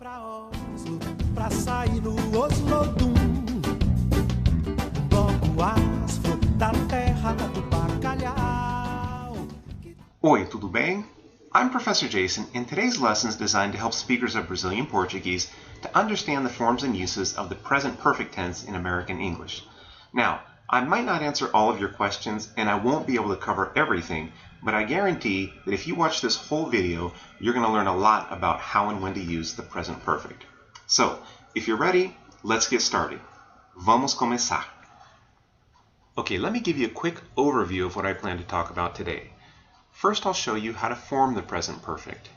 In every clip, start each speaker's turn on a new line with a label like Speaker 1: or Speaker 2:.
Speaker 1: pra Oslo, pra sair no Oslodum, bloco asfro da terra do bacalhau.
Speaker 2: Oi, tudo bem? I'm Professor Jason, and today's lesson is designed to help speakers of Brazilian Portuguese to understand the forms and uses of the present perfect tense in American English. Now, I might not answer all of your questions, and I won't be able to cover everything, but I guarantee that if you watch this whole video, you're going to learn a lot about how and when to use the present perfect. So, if you're ready, let's get started. Vamos começar. Okay, let me give you a quick overview of what I plan to talk about today. First, I'll show you how to form the present perfect.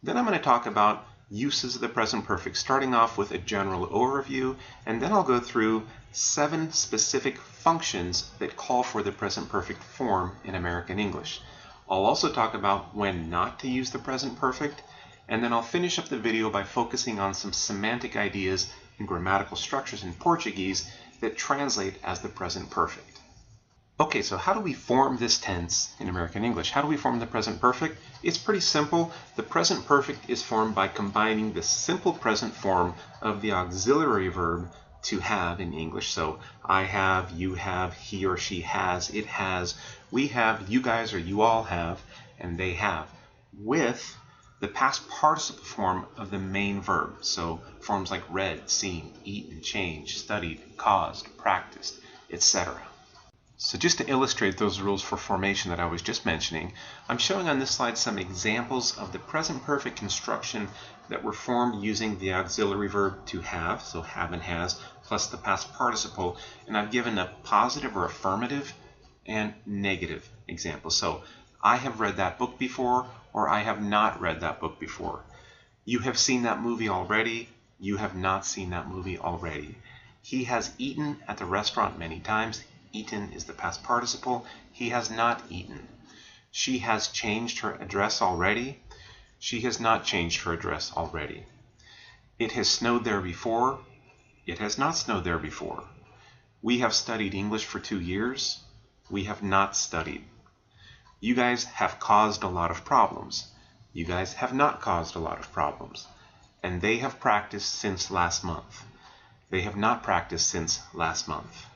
Speaker 2: Then I'm going to talk about uses of the present perfect, starting off with a general overview, and then I'll go through 7 specific functions that call for the present perfect form in American English. I'll also talk about when not to use the present perfect, and then I'll finish up the video by focusing on some semantic ideas and grammatical structures in Portuguese that translate as the present perfect. Okay, so how do we form this tense in American English? How do we form the present perfect? It's pretty simple. The present perfect is formed by combining the simple present form of the auxiliary verb to have in English. So I have, you have, he or she has, it has, we have, you guys or you all have, and they have, with the past participle form of the main verb. So forms like read, seen, eaten, changed, studied, caused, practiced, etc. So just to illustrate those rules for formation that I was just mentioning, I'm showing on this slide some examples of the present perfect construction that were formed using the auxiliary verb to have, so have and has, plus the past participle, and I've given a positive or affirmative and negative example. So I have read that book before, or I have not read that book before. You have seen that movie already, you have not seen that movie already. He has eaten at the restaurant many times. Eaten is the past participle. He has not eaten. She has changed her address already. She has not changed her address already. It has snowed there before. It has not snowed there before. We have studied English for 2 years. We have not studied. You guys have caused a lot of problems. You guys have not caused a lot of problems. And they have practiced since last month. They have not practiced since last month.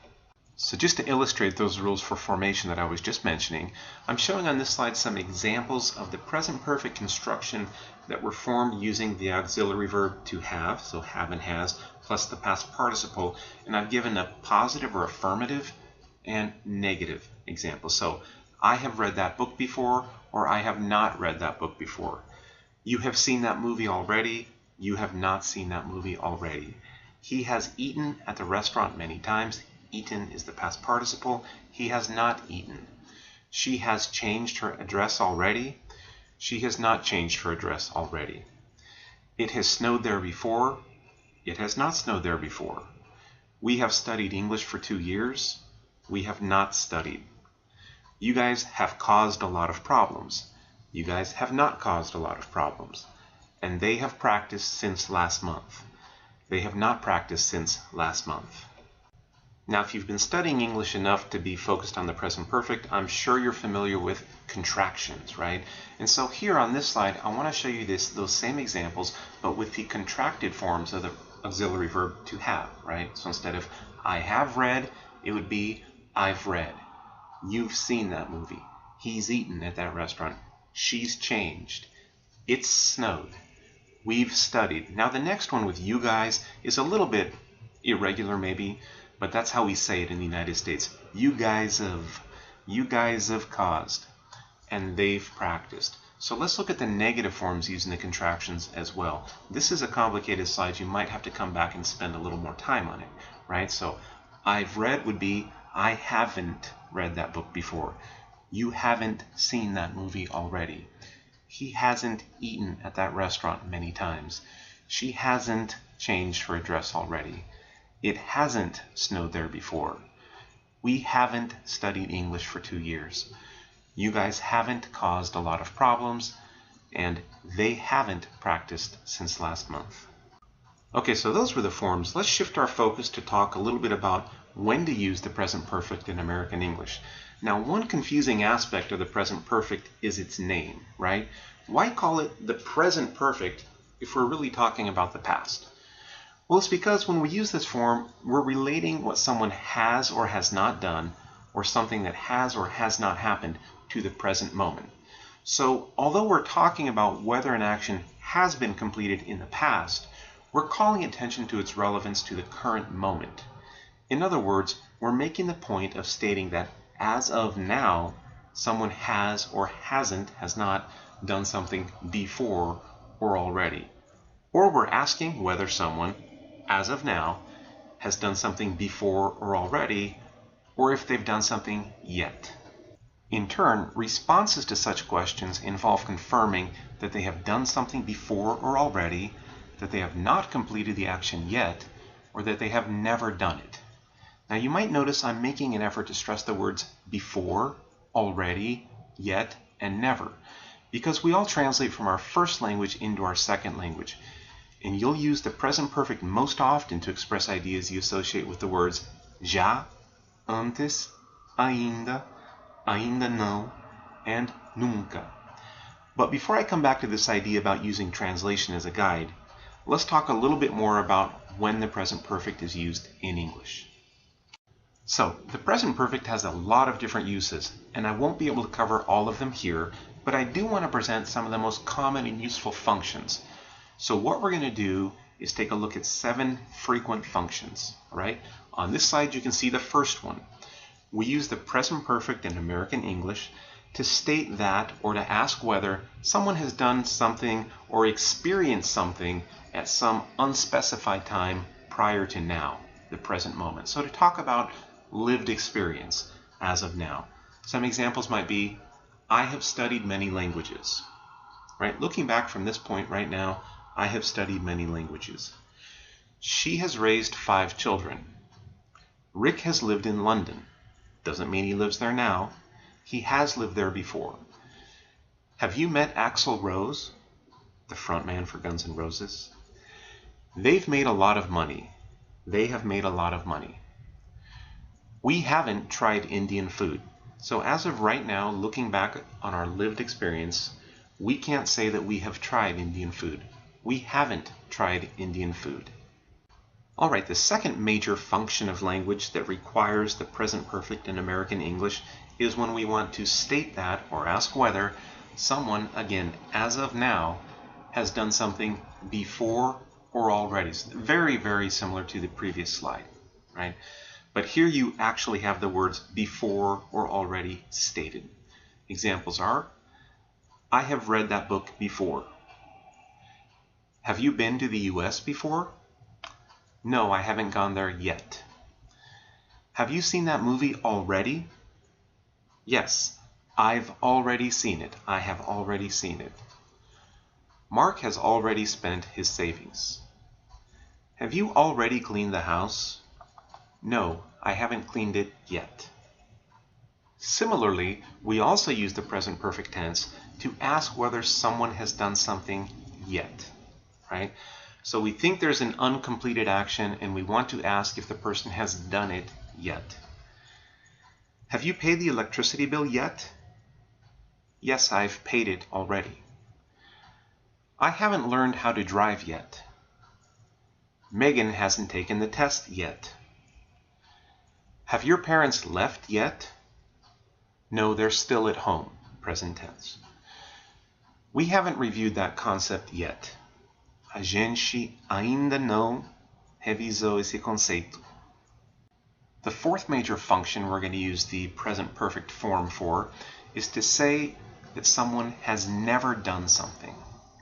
Speaker 2: So just to illustrate those rules for formation that I was just mentioning, I'm showing on this slide some examples of the present perfect construction that were formed using the auxiliary verb to have, so have and has, plus the past participle, and I've given a positive or affirmative and negative example. So I have read that book before, or I have not read that book before. You have seen that movie already, you have not seen that movie already. He has eaten at the restaurant many times. Eaten is the past participle. He has not eaten. She has changed her address already. She has not changed her address already. It has snowed there before. It has not snowed there before. We have studied English for 2 years. We have not studied. You guys have caused a lot of problems. You guys have not caused a lot of problems. And they have practiced since last month. They have not practiced since last month. Now, if you've been studying English enough to be focused on the present perfect, I'm sure you're familiar with contractions, right? And so here on this slide, I want to show you those same examples, but with the contracted forms of the auxiliary verb to have, right? So instead of I have read, it would be I've read. You've seen that movie. He's eaten at that restaurant. She's changed. It's snowed. We've studied. Now the next one with you guys is a little bit irregular maybe, but that's how we say it in the United States. You guys have caused, and they've practiced. So let's look at the negative forms using the contractions as well. This is a complicated slide. You might have to come back and spend a little more time on it, right? So I've read would be I haven't read that book before. You haven't seen that movie already. He hasn't eaten at that restaurant many times. She hasn't changed her address already. It hasn't snowed there before. We haven't studied English for 2 years. You guys haven't caused a lot of problems, and they haven't practiced since last month. Okay, so those were the forms. Let's shift our focus to talk a little bit about when to use the present perfect in American English. Now, one confusing aspect of the present perfect is its name, right? Why call it the present perfect if we're really talking about the past? Well, it's because when we use this form, we're relating what someone has or has not done, or something that has or has not happened, to the present moment. So, although we're talking about whether an action has been completed in the past, we're calling attention to its relevance to the current moment. In other words, we're making the point of stating that as of now, someone has or has not done something before or already. Or we're asking whether someone, as of now, has done something before or already, or if they've done something yet. In turn, responses to such questions involve confirming that they have done something before or already, that they have not completed the action yet, or that they have never done it. Now you might notice I'm making an effort to stress the words before, already, yet, and never, because we all translate from our first language into our second language, and you'll use the present perfect most often to express ideas you associate with the words já, antes, ainda, ainda não, and nunca. But before I come back to this idea about using translation as a guide, let's talk a little bit more about when the present perfect is used in English. So, the present perfect has a lot of different uses, and I won't be able to cover all of them here, but I do want to present some of the most common and useful functions. So what we're going to do is take a look at 7 frequent functions. All right? On this slide you can see the first one. We use the present perfect in American English to state that or to ask whether someone has done something or experienced something at some unspecified time prior to now, the present moment. So to talk about lived experience as of now. Some examples might be, I have studied many languages. Right? Looking back from this point right now, I have studied many languages. She has raised 5 children. Rick has lived in London. Doesn't mean he lives there now. He has lived there before. Have you met Axl Rose, the frontman for Guns N' Roses? They've made a lot of money. They have made a lot of money. We haven't tried Indian food. So as of right now, looking back on our lived experience, we can't say that we have tried Indian food. We haven't tried Indian food. All right, the second major function of language that requires the present perfect in American English is when we want to state that or ask whether someone, again, as of now, has done something before or already. So very, very similar to the previous slide, right? But here you actually have the words before or already stated. Examples are, I have read that book before. Have you been to the US before? No, I haven't gone there yet. Have you seen that movie already? Yes, I've already seen it. I have already seen it. Mark has already spent his savings. Have you already cleaned the house? No, I haven't cleaned it yet. Similarly, we also use the present perfect tense to ask whether someone has done something yet, right? So we think there's an uncompleted action and we want to ask if the person has done it yet. Have you paid the electricity bill yet? Yes, I've paid it already. I haven't learned how to drive yet. Megan hasn't taken the test yet. Have your parents left yet? No, they're still at home, present tense. We haven't reviewed that concept yet. A gente ainda não revisou esse conceito. The fourth major function we're going to use the present perfect form for is to say that someone has never done something.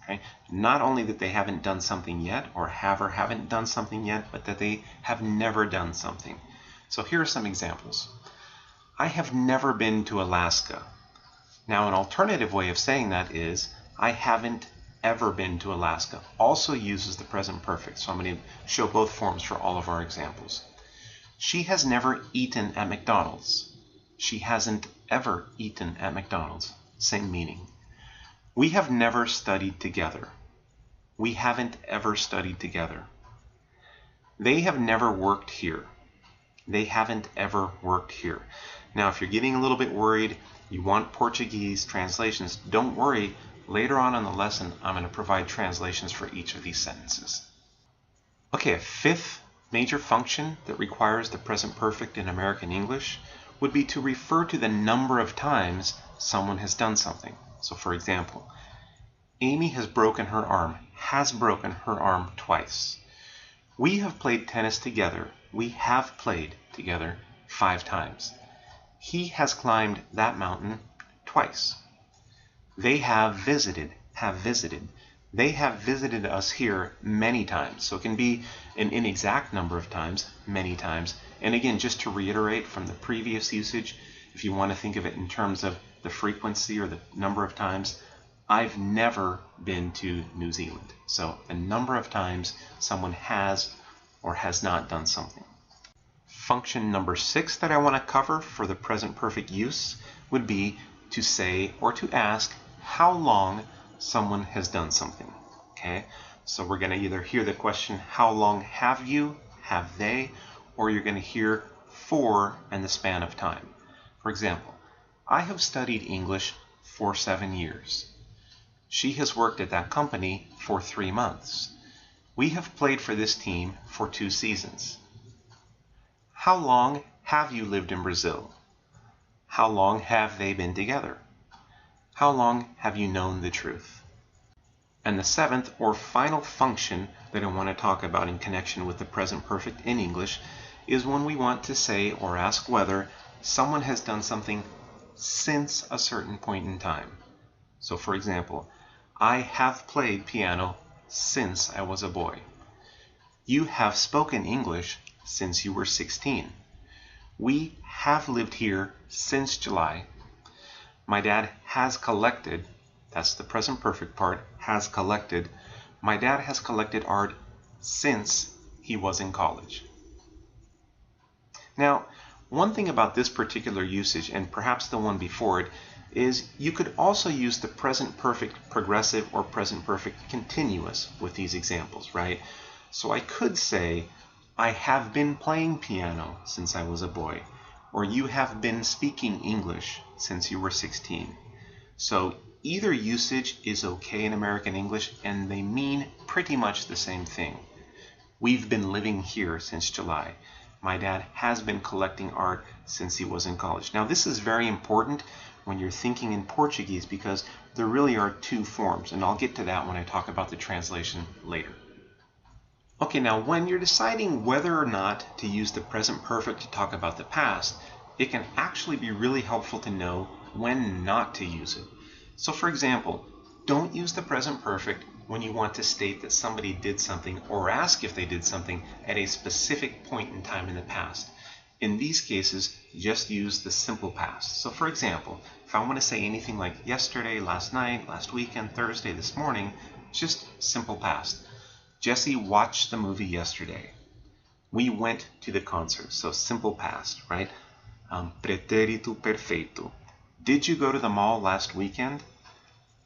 Speaker 2: Okay? Not only that they haven't done something yet, or have or haven't done something yet, but that they have never done something. So here are some examples. I have never been to Alaska. Now an alternative way of saying that is, I haven't ever been to Alaska. Also uses the present perfect. So I'm going to show both forms for all of our examples. She has never eaten at McDonald's. She hasn't ever eaten at McDonald's. Same meaning. We have never studied together. We haven't ever studied together. They have never worked here. They haven't ever worked here. Now, if you're getting a little bit worried, you want Portuguese translations, don't worry. Later on in the lesson, I'm going to provide translations for each of these sentences. Okay, a fifth major function that requires the present perfect in American English would be to refer to the number of times someone has done something. So for example, Amy has broken her arm twice. We have played tennis together. We have played together 5 times. He has climbed that mountain twice. They have visited. They have visited us here many times. So it can be an inexact number of times, many times. And again, just to reiterate from the previous usage, if you want to think of it in terms of the frequency or the number of times, I've never been to New Zealand. So the number of times someone has or has not done something. Function number 6 that I want to cover for the present perfect use would be to say or to ask how long someone has done something. Okay, so we're going to either hear the question, how long have you, have they, or you're going to hear for and the span of time. For example, I have studied English for 7 years. She has worked at that company for 3 months. We have played for this team for 2 seasons. How long have you lived in Brazil? How long have they been together? How long have you known the truth? And the 7th or final function that I want to talk about in connection with the present perfect in English is when we want to say or ask whether someone has done something since a certain point in time. So for example, I have played piano since I was a boy. You have spoken English since you were 16. We have lived here since July. My dad has collected, that's the present perfect part, has collected. My dad has collected art since he was in college. Now, one thing about this particular usage, and perhaps the one before it, is you could also use the present perfect progressive or present perfect continuous with these examples, right? So I could say, I have been playing piano since I was a boy, or you have been speaking English since you were 16. So either usage is okay in American English, and they mean pretty much the same thing. We've been living here since July. My dad has been collecting art since he was in college. Now this is very important when you're thinking in Portuguese because there really are 2 forms, and I'll get to that when I talk about the translation later. Okay, now when you're deciding whether or not to use the present perfect to talk about the past, it can actually be really helpful to know when not to use it. So for example, don't use the present perfect when you want to state that somebody did something or ask if they did something at a specific point in time in the past. In these cases, just use the simple past. So for example, if I want to say anything like yesterday, last night, last weekend, Thursday, this morning, just simple past. Jesse watched the movie yesterday. We went to the concert. So simple past, right? Pretérito perfeito. Did you go to the mall last weekend?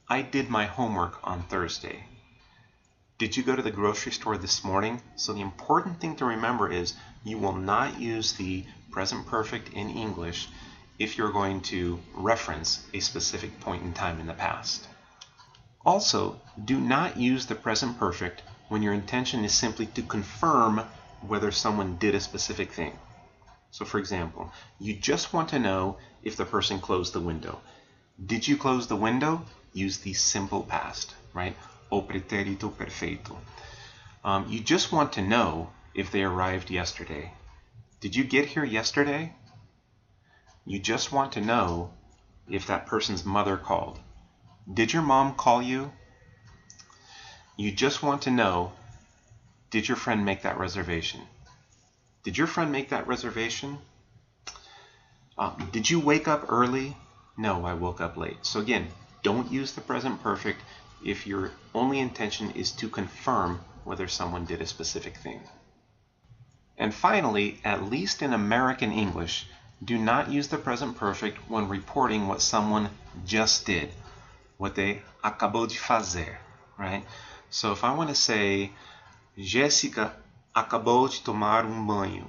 Speaker 2: I did my homework on Thursday. Did you go to the grocery store this morning? So the important thing to remember is you will not use the present perfect in English if you're going to reference a specific point in time in the past. Also, do not use the present perfect when your intention is simply to confirm whether someone did a specific thing. So for example, you just want to know if the person closed the window. Did you close the window? Use the simple past, right? O pretérito perfeito. You just want to know if they arrived yesterday. Did you get here yesterday? You just want to know if that person's mother called. Did your mom call you? You just want to know, did your friend make that reservation? Did your friend make that reservation? Did you wake up early? No, I woke up late. So again, don't use the present perfect if your only intention is to confirm whether someone did a specific thing. And finally, at least in American English, do not use the present perfect when reporting what someone just did, what they acabou de fazer, right? So if I want to say, Jéssica acabou de tomar banho,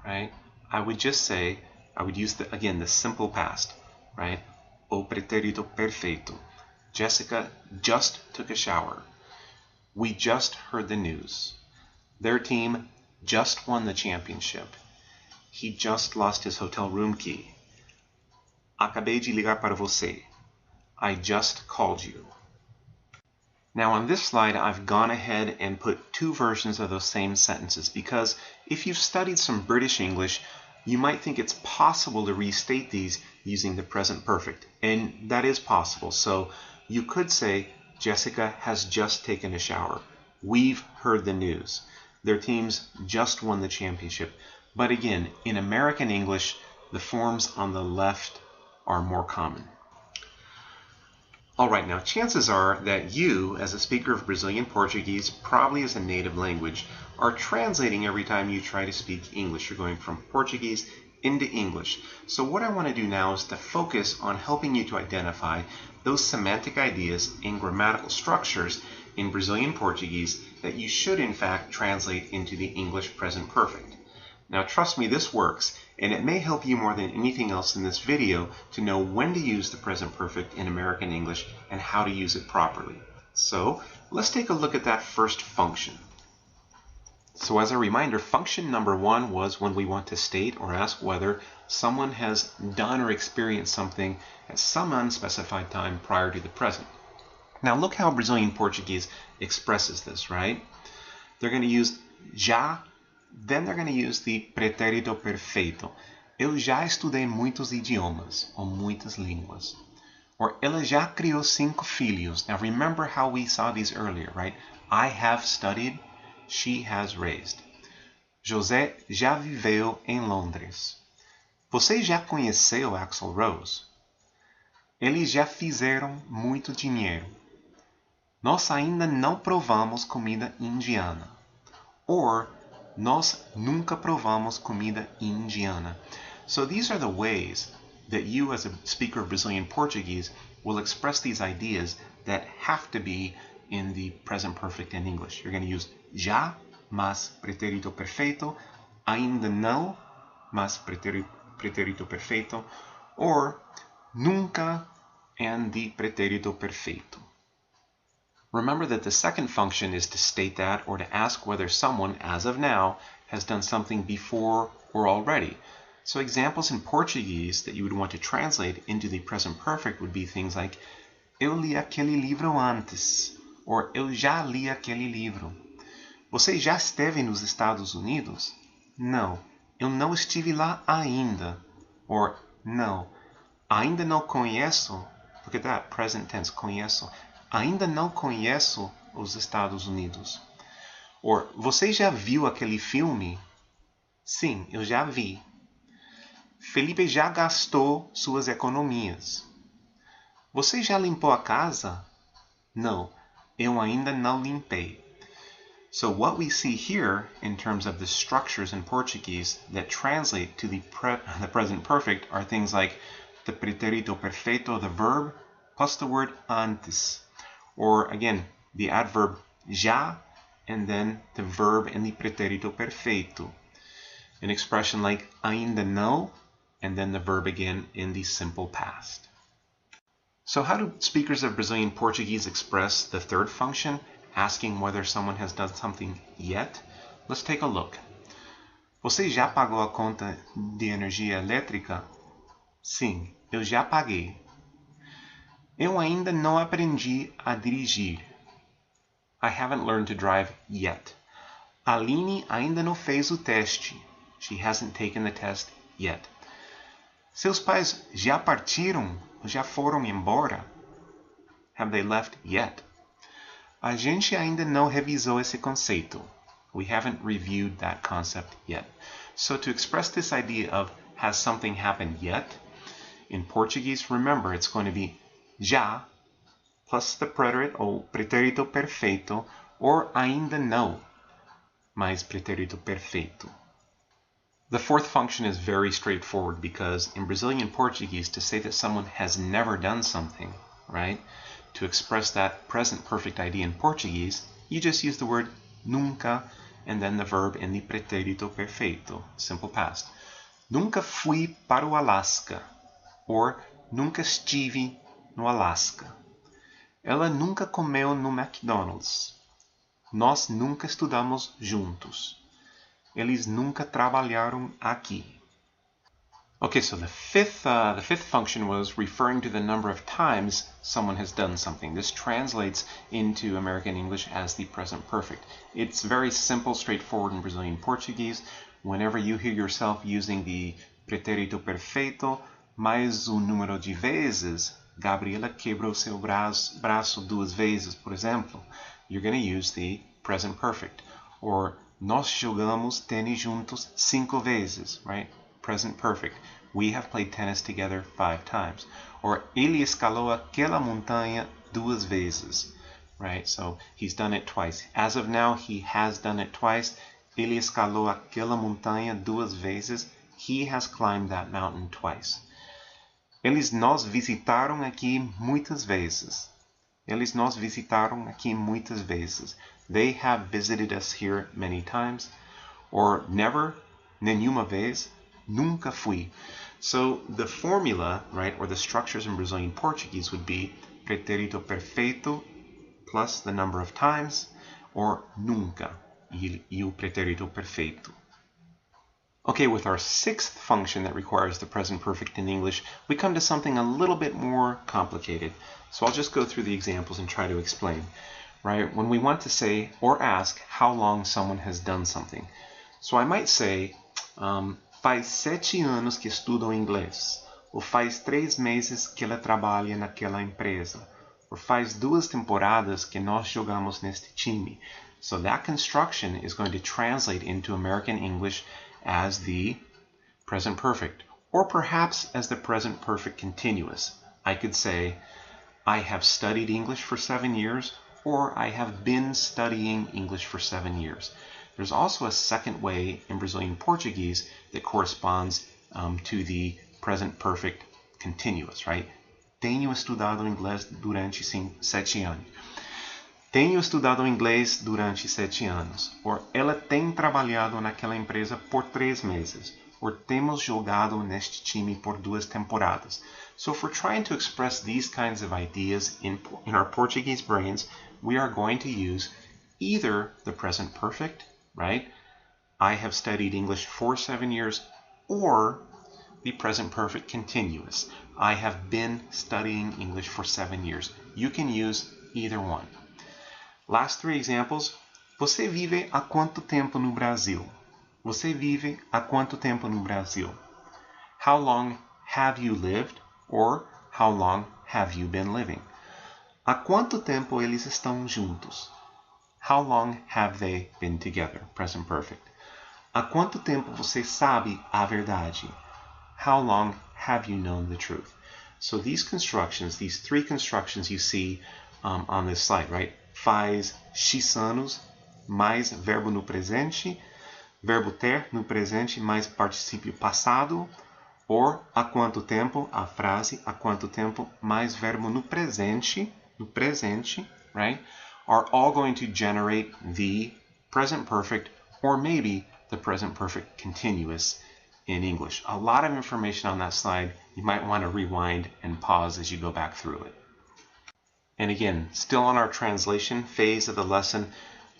Speaker 2: right? I would just say, I would use, again, the simple past, right? O pretérito perfeito. Jessica just took a shower. We just heard the news. Their team just won the championship. He just lost his hotel room key. Acabei de ligar para você. I just called you. Now on this slide, I've gone ahead and put two versions of those same sentences because if you've studied some British English, you might think it's possible to restate these using the present perfect, and that is possible. So you could say, Jessica has just taken a shower. We've heard the news. Their teams just won the championship. But again, in American English, the forms on the left are more common. Alright, now chances are that you, as a speaker of Brazilian Portuguese, probably as a native language, are translating every time you try to speak English. You're going from Portuguese into English. So what I want to do now is to focus on helping you to identify those semantic ideas and grammatical structures in Brazilian Portuguese that you should in fact translate into the English present perfect. Now trust me, this works, and it may help you more than anything else in this video to know when to use the present perfect in American English and how to use it properly. So let's take a look at that first function. So as a reminder, function number one was when we want to state or ask whether someone has done or experienced something at some unspecified time prior to the present. Now look how Brazilian Portuguese expresses this, right? They're going to use já, then they're going to use the pretérito perfeito. Eu já estudei muitos idiomas, ou muitas línguas. Or ela já criou 5 filhos. Now remember how we saw these earlier, right? I have studied, she has raised. José já viveu em Londres. Você já conheceu Axl Rose? Eles já fizeram muito dinheiro. Nós ainda não provamos comida indiana. Or, nós nunca provamos comida indiana. So these are the ways that you as a speaker of Brazilian Portuguese will express these ideas that have to be in the present perfect in English. You're going to use já, mas pretérito perfeito, ainda não, mas pretérito perfeito, or nunca and the pretérito perfeito. Remember that the second function is to state that or to ask whether someone, as of now, has done something before or already. So examples in Portuguese that you would want to translate into the present perfect would be things like eu li aquele livro antes, or eu já li aquele livro. Você já esteve nos Estados Unidos? Não, eu não estive lá ainda. Or não, ainda não conheço. Look at that, present tense, conheço. Ainda não conheço os Estados Unidos. Or, você já viu aquele filme? Sim, eu já vi. Felipe já gastou suas economias. Você já limpou a casa? Não, eu ainda não limpei. So what we see here in terms of the structures in Portuguese that translate to the present perfect are things like the pretérito perfeito, the verb, plus the word antes. Or again, the adverb já, and then the verb in the pretérito perfeito. An expression like ainda não, and then the verb again in the simple past. So how do speakers of Brazilian Portuguese express the third function, asking whether someone has done something yet? Let's take a look. Você já pagou a conta de energia elétrica? Sim, eu já paguei. Eu ainda não aprendi a dirigir. I haven't learned to drive yet. Aline ainda não fez o teste. She hasn't taken the test yet. Seus pais já partiram? Já foram embora? Have they left yet? A gente ainda não revisou esse conceito. We haven't reviewed that concept yet. So to express this idea of has something happened yet, in Portuguese, remember it's going to be já plus the preterite ou pretérito perfeito, or ainda não mais pretérito perfeito. The fourth function is very straightforward because in Brazilian Portuguese, to say that someone has never done something, right? To express that present perfect idea in Portuguese, you just use the word nunca and then the verb in the pretérito perfeito, simple past. Nunca fui para o Alasca, or nunca estive no Alasca. Ela nunca comeu no McDonald's. Nós nunca estudamos juntos. Eles nunca trabalharam aqui. Okay, so the fifth function was referring to the number of times someone has done something. This translates into American English as the present perfect. It's very simple, straightforward in Brazilian Portuguese. Whenever you hear yourself using the pretérito perfeito mais o número de vezes, Gabriela quebrou seu braço duas vezes, por exemplo, you're going to use the present perfect. Or nós jogamos tênis juntos 5 vezes, right? Present perfect. We have played tennis together 5 times. Or ele escalou aquela montanha 2 vezes, right? So he's done it twice. As of now, he has done it twice. Ele escalou aquela montanha 2 vezes. He has climbed that mountain twice. Eles nos visitaram aqui muitas vezes. Eles nos visitaram aqui muitas vezes. They have visited us here many times. Or never, nenhuma vez. Nunca fui. So the formula, right, or the structures in Brazilian Portuguese would be pretérito perfeito plus the number of times, or nunca, e o pretérito perfeito. Okay, with our sixth function that requires the present perfect in English, we come to something a little bit more complicated. So I'll just go through the examples and try to explain. Right, when we want to say or ask how long someone has done something. So I might say, faz 7 anos que estudo inglês. Ou faz 3 meses que ela trabalha naquela empresa. Or faz 2 temporadas que nós jogamos neste time. So that construction is going to translate into American English as the present perfect. Or perhaps as the present perfect continuous. I could say, I have studied English for 7 years. Or I have been studying English for 7 years. There's also a second way in Brazilian Portuguese that corresponds to the present perfect continuous, right? Tenho estudado inglês durante 7 anos. Tenho estudado inglês durante 7 anos. Or ela tem trabalhado naquela empresa por 3 meses. Or temos jogado neste time por 2 temporadas. So if we're trying to express these kinds of ideas in our Portuguese brains, we are going to use either the present perfect, right? I have studied English for 7 years, or the present perfect continuous. I have been studying English for 7 years. You can use either one. Last 3 examples. Você vive há quanto tempo no Brasil? Você vive há quanto tempo no Brasil? How long have you lived? Or how long have you been living? Há quanto tempo eles estão juntos? How long have they been together? Present perfect. Há quanto tempo você sabe a verdade? How long have you known the truth? So these constructions, these 3 constructions you see on this slide, right? Faz X anos mais verbo no presente, verbo ter no presente mais particípio passado, or há quanto tempo, a frase há quanto tempo mais verbo no presente, right, are all going to generate the present perfect or maybe the present perfect continuous in English. A lot of information on that slide. You might want to rewind and pause as you go back through it. And again, still on our translation phase of the lesson,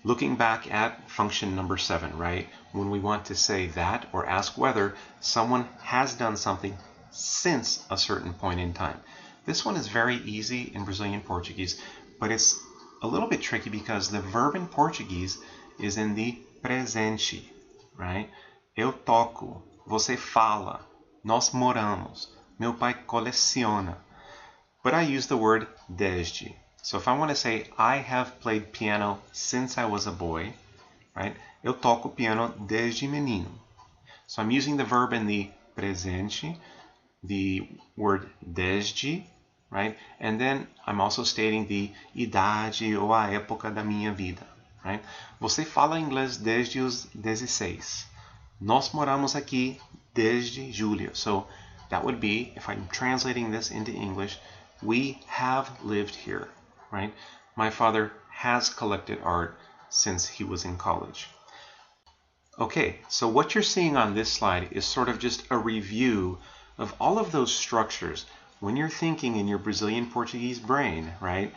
Speaker 2: looking back at function number 7, right? When we want to say that or ask whether someone has done something since a certain point in time. This one is very easy in Brazilian Portuguese, but it's a little bit tricky because the verb in Portuguese is in the presente, right? Eu toco, você fala, nós moramos, meu pai coleciona. But I use the word desde. So if I want to say I have played piano since I was a boy, right? Eu toco piano desde menino. So I'm using the verb in the presente, the word desde, right? And then I'm also stating the idade ou a época da minha vida, right? Você fala inglês desde os 16. Nós moramos aqui desde julho. So that would be, if I'm translating this into English, we have lived here, right? My father has collected art since he was in college. Okay, so what you're seeing on this slide is sort of just a review of all of those structures. When you're thinking in your Brazilian Portuguese brain, right,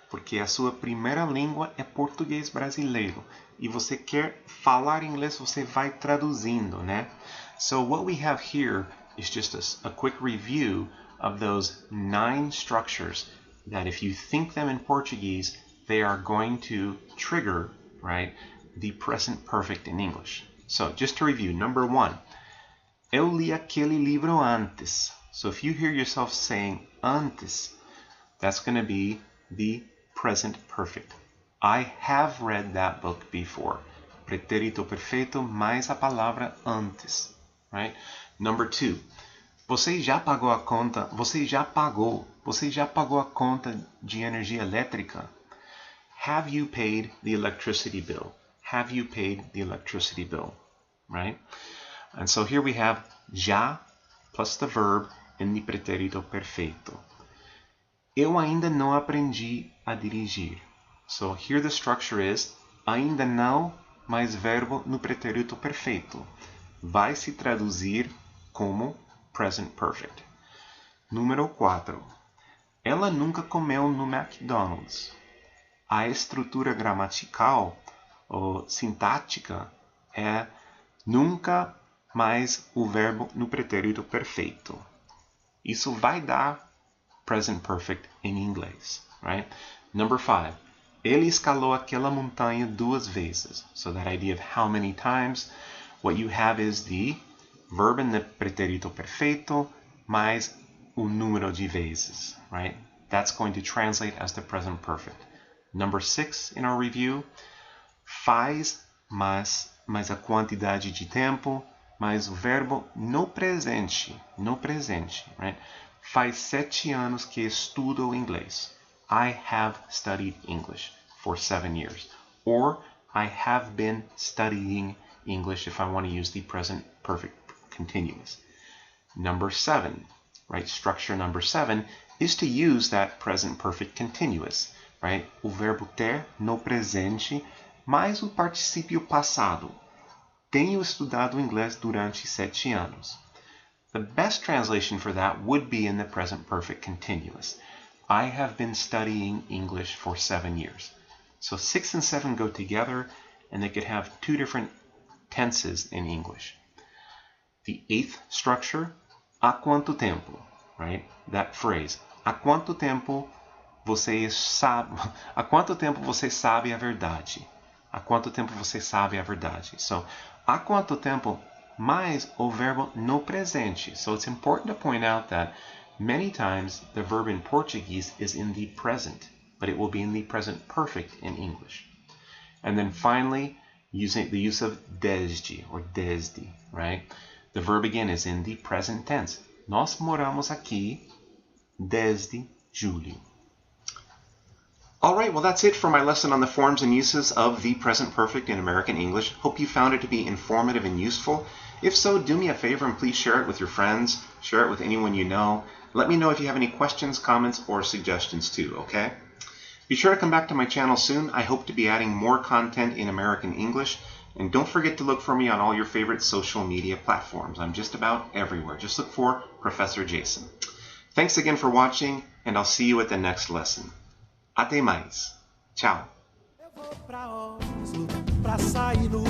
Speaker 2: porque a sua primeira língua é português brasileiro e você quer falar inglês, você vai traduzindo, né? So what we have here is just a quick review of those 9 structures that if you think them in Portuguese, they are going to trigger, right, the present perfect in English. So just to review, number 1, eu li aquele livro antes. So if you hear yourself saying antes, that's going to be the present perfect. I have read that book before. Pretérito perfeito mais a palavra antes, right? Number 2, você já pagou a conta? Você já pagou a conta de energia elétrica? Have you paid the electricity bill? Have you paid the electricity bill? Right? And so here we have já plus the verb in the pretérito perfeito. Eu ainda não aprendi a dirigir. So here the structure is ainda não mais verbo no pretérito perfeito. Vai se traduzir como present perfect. Número 4. Ela nunca comeu no McDonald's. A estrutura gramatical ou sintática é nunca mais o verbo no pretérito perfeito. Isso vai dar present perfect em inglês, right? Number 5. Ele escalou aquela montanha 2 vezes. So that idea of how many times, what you have is the verb in the pretérito perfeito mais o número de vezes, right? That's going to translate as the present perfect. Number 6 in our review, faz mais a quantidade de tempo, mais o verbo no presente, right? Faz 7 anos que estudo inglês. I have studied English for 7 years. Or I have been studying English if I want to use the present perfect continuous. Number 7, right? Structure number 7 is to use that present perfect continuous, right? O verbo ter no presente mais o particípio passado. Tenho estudado inglês durante 7 anos. The best translation for that would be in the present perfect continuous. I have been studying English for 7 years. So 6 and 7 go together and they could have 2 different tenses in English. The 8th structure, há quanto tempo, right? That phrase, há quanto tempo você sabe, há quanto tempo você sabe a verdade? Há quanto tempo você sabe a verdade? So, há quanto tempo mais o verbo no presente. So it's important to point out that many times the verb in Portuguese is in the present, but it will be in the present perfect in English. And then finally, using the use of desde or desde, right? The verb again is in the present tense. Nós moramos aqui desde julho. All right, well, that's it for my lesson on the forms and uses of the present perfect in American English. Hope you found it to be informative and useful. If so, do me a favor and please share it with your friends. Share it with anyone you know. Let me know if you have any questions, comments, or suggestions too, okay? Be sure to come back to my channel soon. I hope to be adding more content in American English. And don't forget to look for me on all your favorite social media platforms. I'm just about everywhere. Just look for Professor Jason. Thanks again for watching, and I'll see you at the next lesson. Até mais. Tchau.
Speaker 1: Eu vou pra Oslo pra sair no